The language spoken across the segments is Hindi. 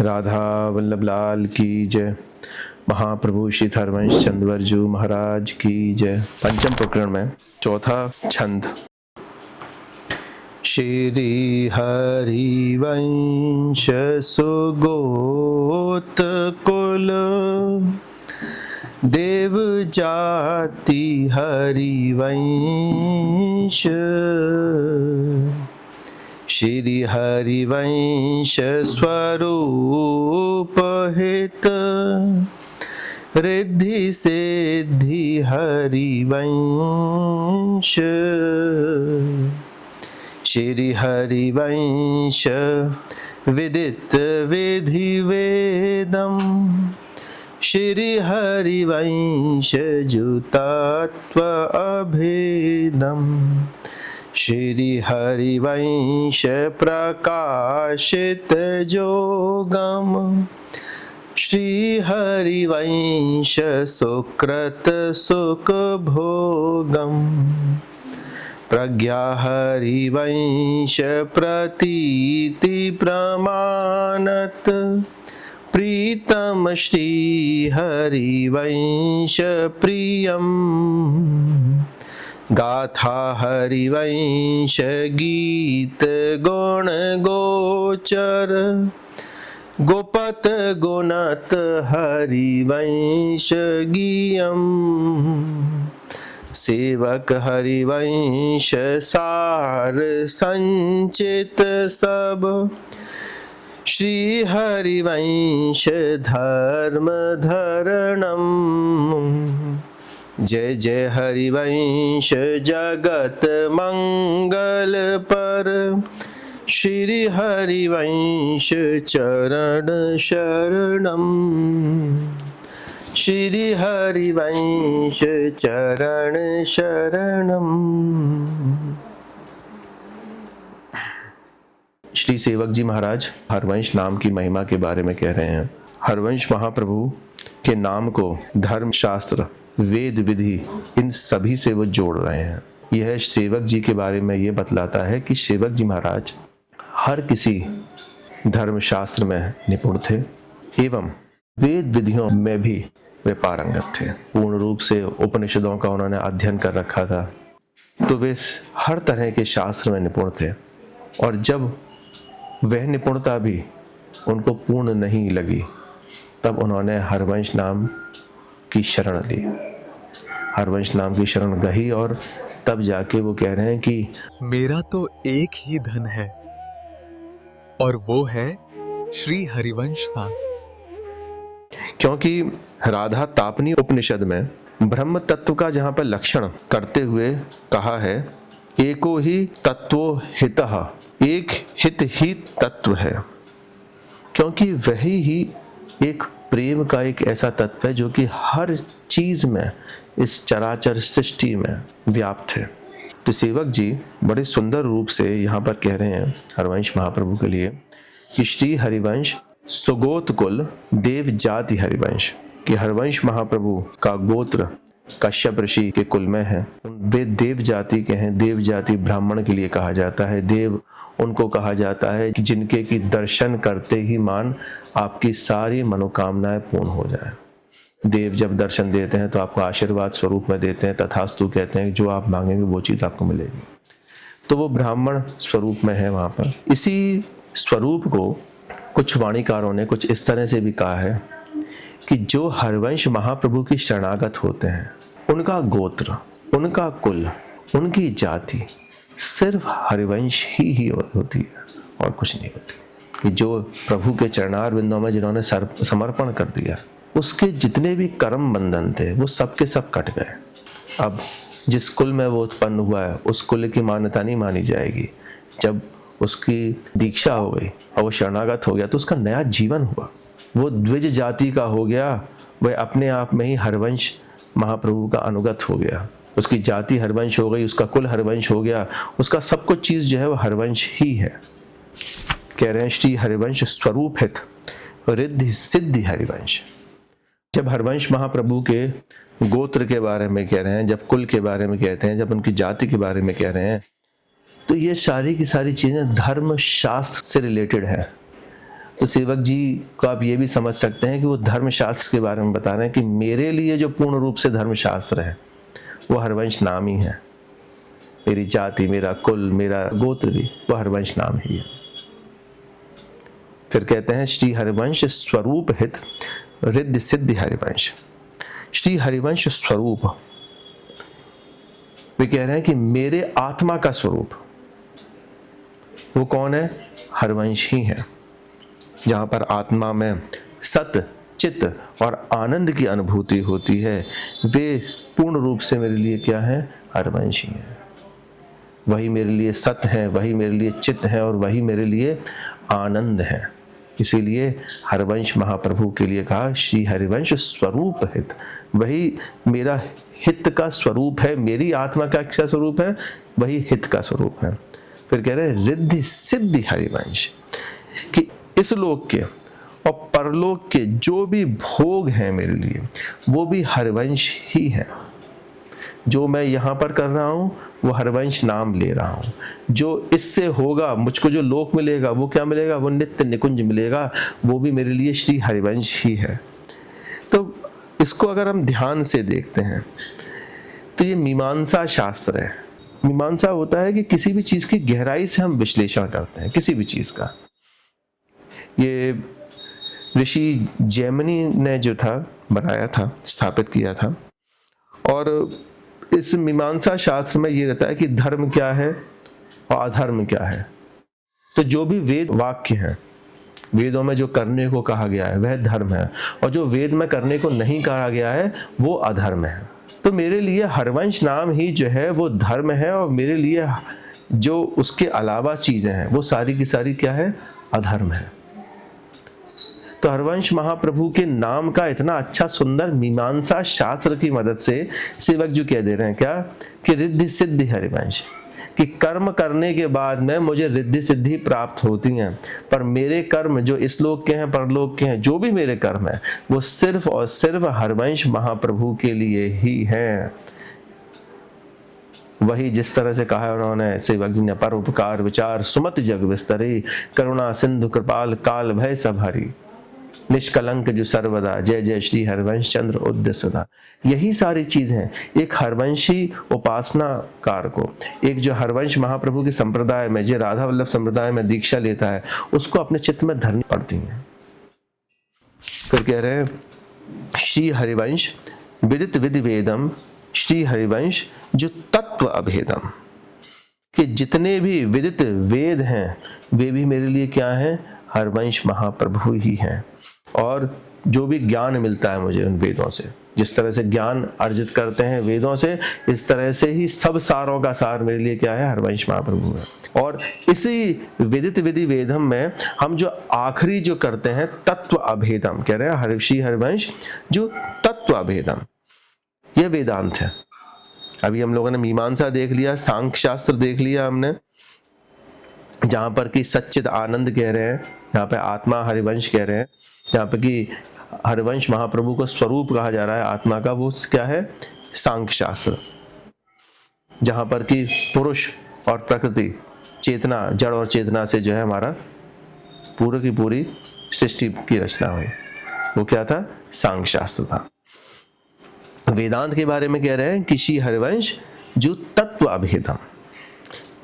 राधा वल्लभ लाल की जय। महाप्रभु श्री हरवंश चंद्रवर्जु महाराज की जय। पंचम प्रकरण में चौथा छंद। श्री हरिवंश सुगोत कुल देव जाति हरिवंश। श्री हरिवंश स्वरूप हित रिद्धि सिद्धि हरिवंश। श्री हरिवंश विदित विधि वेदम। श्री हरिवंश जुतात्व अभेदम। श्री हरिवंश प्रकाशित जोगम। श्री हरिवंश सुकृत सुख भोगम। प्रज्ञा हरिवंश प्रतीति प्रमाणत। प्रीतम श्री हरिवंश प्रियम। गाथा हरिवंश गीत गुण गोचर। गोपत गुणत हरिवंश गीयम। सेवक हरिवंश सार संचित सब। श्री हरिवंश धर्म धरणम। जय जय हरिवंश जगत मंगल पर। श्री हरिवंश चरण शरणम। श्री हरिवंश चरण शरणम। श्री सेवक जी महाराज हरवंश नाम की महिमा के बारे में कह रहे हैं। हरवंश महाप्रभु के नाम को धर्म शास्त्र वेद विधि इन सभी से वो जोड़ रहे हैं। यह सेवक जी के बारे में ये बतलाता है कि सेवक जी महाराज हर किसी धर्म शास्त्र में निपुण थे एवं वेद विधियों में भी वे पारंगत थे। पूर्ण रूप से उपनिषदों का उन्होंने अध्ययन कर रखा था, तो वे हर तरह के शास्त्र में निपुण थे। और जब वह निपुणता भी उनको पूर्ण नहीं लगी, तब उन्होंने हरवंश नाम की शरण ली, हरवंश नाम की शरण गही। और तब जाके वो कह रहे हैं कि मेरा तो एक ही धन है और वो है श्री हरिवंश का। क्योंकि राधा तापनी उपनिषद में ब्रह्म तत्व का जहाँ पर लक्षण करते हुए कहा है, एको ही तत्वो हितः, एक हित ही तत्व है। क्योंकि वही ही एक प्रेम का एक ऐसा तत्व है जो कि हर चीज में इस चराचर सृष्टि में व्याप्त है। तो सेवक जी बड़े सुंदर रूप से यहाँ पर कह रहे हैं हरवंश महाप्रभु के लिए कि श्री हरिवंश सुगोत कुल देव जाति हरिवंश, कि हरवंश महाप्रभु का गोत्र कश्यप ऋषि के कुल में है। वे देव जाति के हैं। देव जाति ब्राह्मण के लिए कहा जाता है। देव उनको कहा जाता है कि जिनके की दर्शन करते ही मान आपकी सारी मनोकामनाएं पूर्ण हो जाए। देव जब दर्शन देते हैं तो आपको आशीर्वाद स्वरूप में देते हैं, तथास्तु कहते हैं, जो आप मांगेंगे वो चीज़ आपको मिलेगी। तो वो ब्राह्मण स्वरूप में है वहाँ पर। इसी स्वरूप को कुछ वाणीकारों ने कुछ इस तरह से भी कहा है कि जो हरवंश महाप्रभु की शरणागत होते हैं, उनका गोत्र, उनका कुल, उनकी जाति सिर्फ हरिवंश ही होती है और कुछ नहीं होती। कि जो प्रभु के चरणार बिंदों में जिन्होंने समर्पण कर दिया, उसके जितने भी कर्म बंधन थे वो सब के सब कट गए। अब जिस कुल में वो उत्पन्न हुआ है उस कुल की मान्यता नहीं मानी जाएगी। जब उसकी दीक्षा हो गई और वो शरणागत हो गया तो उसका नया जीवन हुआ, वो द्विज जाति का हो गया। वह अपने आप में ही हरवंश महाप्रभु का अनुगत हो गया। उसकी जाति हरवंश हो गई, उसका कुल हरवंश हो गया, उसका सब कुछ चीज़ जो है वो हरवंश ही है। कह रहे हैं श्री हरिवंश स्वरूप हित रिद्धि सिद्धि हरिवंश। जब हरवंश महाप्रभु के गोत्र के बारे में कह रहे हैं, जब कुल के बारे में कहते हैं, जब उनकी जाति के बारे में कह रहे हैं, तो ये सारी की सारी चीज़ें धर्म शास्त्र से रिलेटेड है। तो सेवक जी को आप ये भी समझ सकते हैं कि वो धर्मशास्त्र के बारे में बता रहे हैं कि मेरे लिए जो पूर्ण रूप से धर्मशास्त्र है वो हरवंश नाम ही है। मेरी जाति, मेरा कुल, मेरा गोत्र भी वो हरवंश नाम ही है। फिर कहते हैं श्री हरिवंश स्वरूप हित रिद्धि सिद्धि हरिवंश। श्री हरिवंश स्वरूप, वे कह रहे हैं कि मेरे आत्मा का स्वरूप वो कौन है? हरवंश ही है। जहां पर आत्मा में सत, चित्त और आनंद की अनुभूति होती है वे पूर्ण रूप से मेरे लिए क्या है? हरवंश ही है। वही मेरे लिए सत है, वही मेरे लिए चित्त है और वही मेरे लिए आनंद है। इसीलिए हरवंश महाप्रभु के लिए कहा श्री हरिवंश स्वरूप हित, वही मेरा हित का स्वरूप है। मेरी आत्मा का क्या स्वरूप है? वही हित का स्वरूप है। फिर कह रहे हैं रिद्धि सिद्धि हरिवंश, कि इस लोक के और परलोक के जो भी भोग हैं मेरे लिए वो भी हरवंश ही है। जो मैं यहाँ पर कर रहा हूँ वो हरवंश नाम ले रहा हूँ। जो इससे होगा, मुझको जो लोक मिलेगा वो क्या मिलेगा? वो नित्य निकुंज मिलेगा, वो भी मेरे लिए श्री हरिवंश ही है। तो इसको अगर हम ध्यान से देखते हैं तो ये मीमांसा शास्त्र है। मीमांसा होता है कि किसी भी चीज की गहराई से हम विश्लेषण करते हैं, किसी भी चीज का। ये ऋषि जैमिनी ने जो था बनाया था, स्थापित किया था। और इस मीमांसा शास्त्र में ये रहता है कि धर्म क्या है और अधर्म क्या है। तो जो भी वेद वाक्य है, वेदों में जो करने को कहा गया है वह धर्म है, और जो वेद में करने को नहीं कहा गया है वो अधर्म है। तो मेरे लिए हरवंश नाम ही जो है वो धर्म है, और मेरे लिए जो उसके अलावा चीजें हैं वो सारी की सारी क्या है? अधर्म है। तो हरवंश महाप्रभु के नाम का इतना अच्छा सुंदर मीमांसा शास्त्र की मदद से सेवक जी कह दे रहे हैं क्या? कि रिद्धि सिद्धि हरिवंश, कि कर्म करने के बाद में मुझे रिद्धि सिद्धि प्राप्त होती हैं, पर मेरे कर्म जो इस लोक के हैं, परलोक के हैं, जो भी मेरे कर्म हैं वो सिर्फ और सिर्फ हरवंश महाप्रभु के लिए ही हैं। वही जिस तरह से कहा है उन्होंने, सेवक जी ने, परोपकार विचार सुमति जग विस्तरे, करुणा सिंधु कृपाल काल भय सब हरि, निष्कलंक जो सर्वदा, जय जय श्री हरवंश चंद्र उद्य सदा। यही सारी चीज हैं। एक हरवंशी उपासनाकार को, एक जो हरवंश महाप्रभु के संप्रदाय में, जो राधा वल्लभ संप्रदाय में दीक्षा लेता है, उसको अपने चित्त में धरनी पड़ती है। फिर कह रहे हैं श्री हरिवंश विदित विधि वेदम, श्री हरिवंश जो तत्व अभेदम, कि जितने भी विदित वेद हैं वे भी मेरे लिए क्या हैं? हरवंश महाप्रभु ही हैं। और जो भी ज्ञान मिलता है मुझे उन वेदों से, जिस तरह से ज्ञान अर्जित करते हैं वेदों से, इस तरह से ही सब सारों का सार मेरे लिए क्या है? हरवंश महाप्रभु है। और इसी विदित विधि वेदम में हम जो आखिरी जो करते हैं तत्व अभेदम, कह रहे हैं श्री हरिवंश जो तत्व अभेदम, यह वेदांत है। अभी हम लोगों ने मीमांसा देख लिया, सांख्य शास्त्र देख लिया हमने, जहां पर कि सच्चिद आनंद कह रहे हैं, यहाँ पे आत्मा हरिवंश कह रहे हैं, जहाँ पे कि हरिवंश महाप्रभु को स्वरूप कहा जा रहा है आत्मा का, वो क्या है? सांख्य शास्त्र। जहां पर कि पुरुष और प्रकृति, चेतना, जड़ और चेतना से जो है हमारा पूरी की पूरी सृष्टि की रचना हुई, वो क्या था? सांख्य शास्त्र था। वेदांत के बारे में कह रहे हैं कि श्री हरिवंश जो तत्व अभेदम।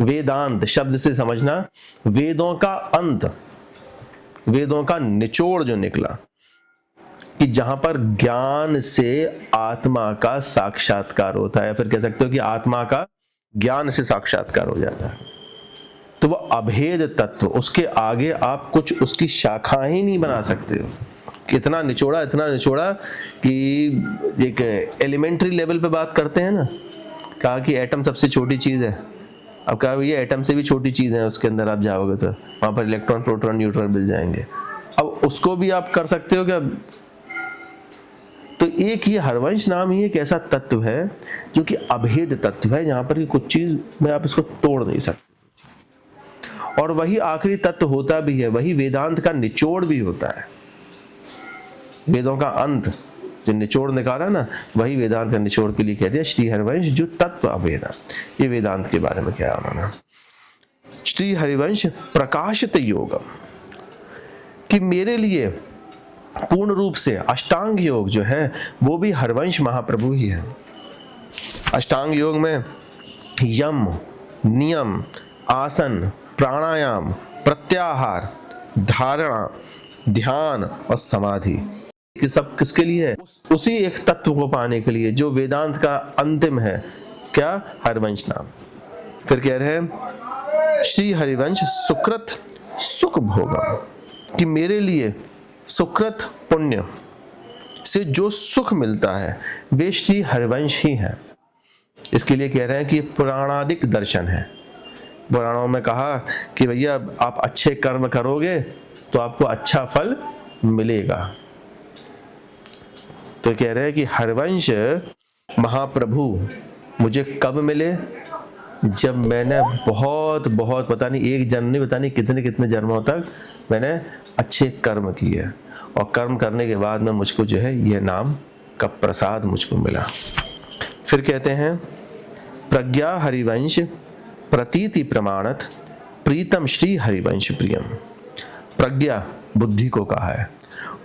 वेदांत शब्द से समझना वेदों का अंत, वेदों का निचोड़ जो निकला, कि जहां पर ज्ञान से आत्मा का साक्षात्कार होता है, फिर कह सकते हो कि आत्मा का ज्ञान से साक्षात्कार हो जाता है। तो वो अभेद तत्व, उसके आगे आप कुछ उसकी शाखा ही नहीं बना सकते हो। इतना निचोड़ा, इतना निचोड़ा कि एक एलिमेंट्री लेवल पे बात करते हैं ना, कहा कि एटम सबसे छोटी चीज है। अब कहा ये एटम से भी छोटी चीज है, उसके अंदर आप जाओगे तो वहां पर इलेक्ट्रॉन, प्रोटॉन, न्यूट्रॉन मिल जाएंगे। अब उसको भी आप कर सकते हो क्या? तो एक ये हरवंश नाम ही एक ऐसा तत्व है जो कि अभेद तत्व है, जहां पर कुछ चीज में आप इसको तोड़ नहीं सकते। और वही आखिरी तत्व होता भी है, वही वेदांत का निचोड़ भी होता है। वेदों का अंत जो निचोड़ निकाला ना, वही वेदांत का निचोड़ के लिए कहते हैं श्री हरिवंश जो तत्व अभेदा। ये वेदांत के बारे में क्या उन्होंने। श्री हरिवंश प्रकाशित योग, कि मेरे लिए पूर्ण रूप से अष्टांग योग जो है वो भी हरवंश महाप्रभु ही है। अष्टांग योग में यम, नियम, आसन, प्राणायाम, प्रत्याहार, धारणा, ध्यान और समाधि, ये सब किसके लिए है? उसी एक तत्व को पाने के लिए जो वेदांत का अंतिम है। क्या? हरवंश नाम। फिर कह रहे हैं श्री हरिवंश सुकृत सुख भोगम, कि मेरे लिए सुकृत पुण्य से जो सुख मिलता है वे श्री हरिवंश ही है। इसके लिए कह रहे हैं कि पुराणादिक दर्शन है। पुराणों में कहा कि भैया आप अच्छे कर्म करोगे तो आपको अच्छा फल मिलेगा। तो कह रहे हैं कि हरवंश महाप्रभु मुझे कब मिले? जब मैंने बहुत बहुत पता नहीं एक जन्म नहीं, पता नहीं कितने कितने जन्मों तक मैंने अच्छे कर्म किए और कर्म करने के बाद में मुझको जो है यह नाम का प्रसाद मुझको मिला। फिर कहते हैं प्रज्ञा हरिवंश प्रतीति प्रमाणत प्रीतम श्री हरिवंश प्रियम। प्रज्ञा बुद्धि को कहा है,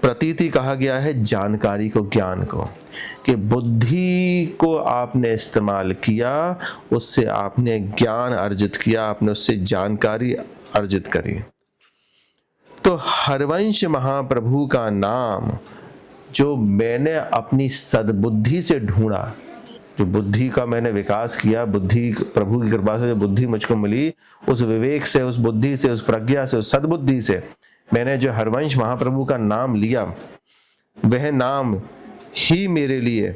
प्रतीति कहा गया है जानकारी को, ज्ञान को, कि बुद्धि को आपने इस्तेमाल किया, उससे आपने ज्ञान अर्जित किया, आपने उससे जानकारी अर्जित करी। तो हरवंश महाप्रभु का नाम जो मैंने अपनी सद्बुद्धि से ढूंढा, जो बुद्धि का मैंने विकास किया, बुद्धि प्रभु की कृपा से जो बुद्धि मुझको मिली, उस विवेक से, उस बुद्धि से, उस प्रज्ञा से, उस सद्बुद्धि से मैंने जो हरवंश महाप्रभु का नाम लिया, वह नाम ही मेरे लिए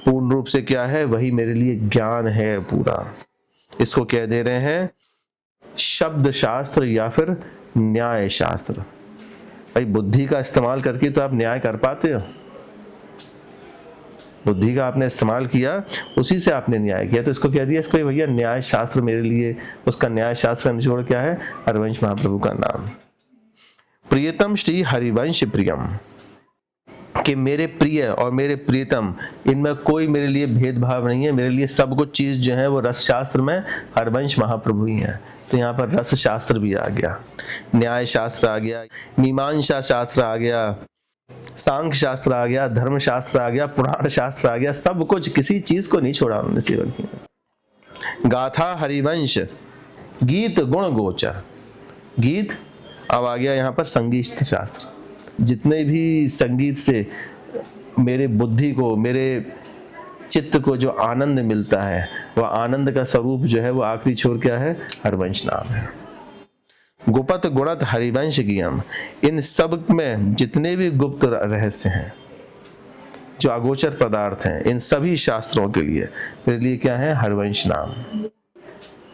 पूर्ण रूप से क्या है? वही मेरे लिए ज्ञान है पूरा। इसको कह दे रहे हैं शब्द शास्त्र या फिर न्याय शास्त्र। भाई बुद्धि का इस्तेमाल करके तो आप न्याय कर पाते हो, बुद्धि का आपने इस्तेमाल किया, उसी से आपने न्याय किया। तो इसको कह दिया, इसको भैया न्याय शास्त्र मेरे लिए, उसका न्याय शास्त्र का निचोड़ क्या है? हरवंश महाप्रभु का नाम। प्रियतम श्री हरिवंश प्रियम, कि मेरे प्रिय और मेरे प्रियतम, इनमें कोई मेरे लिए भेदभाव नहीं है। मेरे लिए सब कुछ चीज जो है वो रस शास्त्र में हरवंश महाप्रभु ही है। तो यहाँ पर रस शास्त्र भी आ गया, न्याय शास्त्र आ गया, मीमांसा शास्त्र आ गया, सांख्य शास्त्र आ गया, धर्म शास्त्र आ गया, पुराण शास्त्र आ गया, सब कुछ, किसी चीज को नहीं छोड़ा उन्होंने सेवक जी। गाथा हरिवंश गीत गुण गोचर, गीत अब आ गया यहाँ पर संगीत शास्त्र। जितने भी संगीत से मेरे बुद्धि को, मेरे चित्त को जो आनंद मिलता है, वह आनंद का स्वरूप जो है वो आखिरी छोर क्या है? हरवंश नाम है। गुप्त गुणत हरिवंश गियम, इन सब में जितने भी गुप्त रहस्य हैं, जो अगोचर पदार्थ हैं, इन सभी शास्त्रों के लिए मेरे लिए क्या है? हरवंश नाम।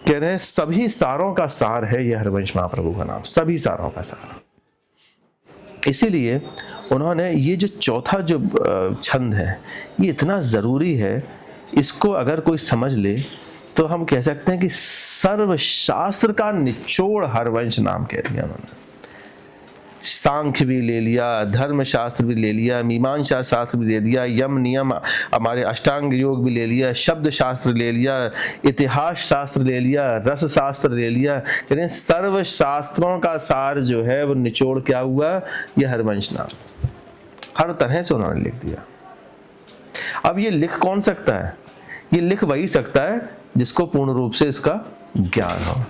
कह रहे हैं सभी सारों का सार है यह हरवंश महाप्रभु का नाम, सभी सारों का सार। इसीलिए उन्होंने ये जो चौथा जो छंद है ये इतना ज़रूरी है, इसको अगर कोई समझ ले तो हम कह सकते हैं कि सर्वशास्त्र का निचोड़ हरवंश नाम कह दिया उन्होंने। सांख्य भी ले लिया, धर्म शास्त्र भी ले लिया, मीमांसा शास्त्र भी ले दिया, यम नियम हमारे अष्टांग योग भी ले लिया, शब्द शास्त्र ले लिया, इतिहास शास्त्र ले लिया, रस शास्त्र ले लिया। यानी सर्व शास्त्रों का सार जो है वो निचोड़ क्या हुआ? यह हरवंश नाम। हर तरह से उन्होंने लिख दिया। अब ये लिख कौन सकता है? ये लिख वही सकता है जिसको पूर्ण रूप से इसका ज्ञान हो।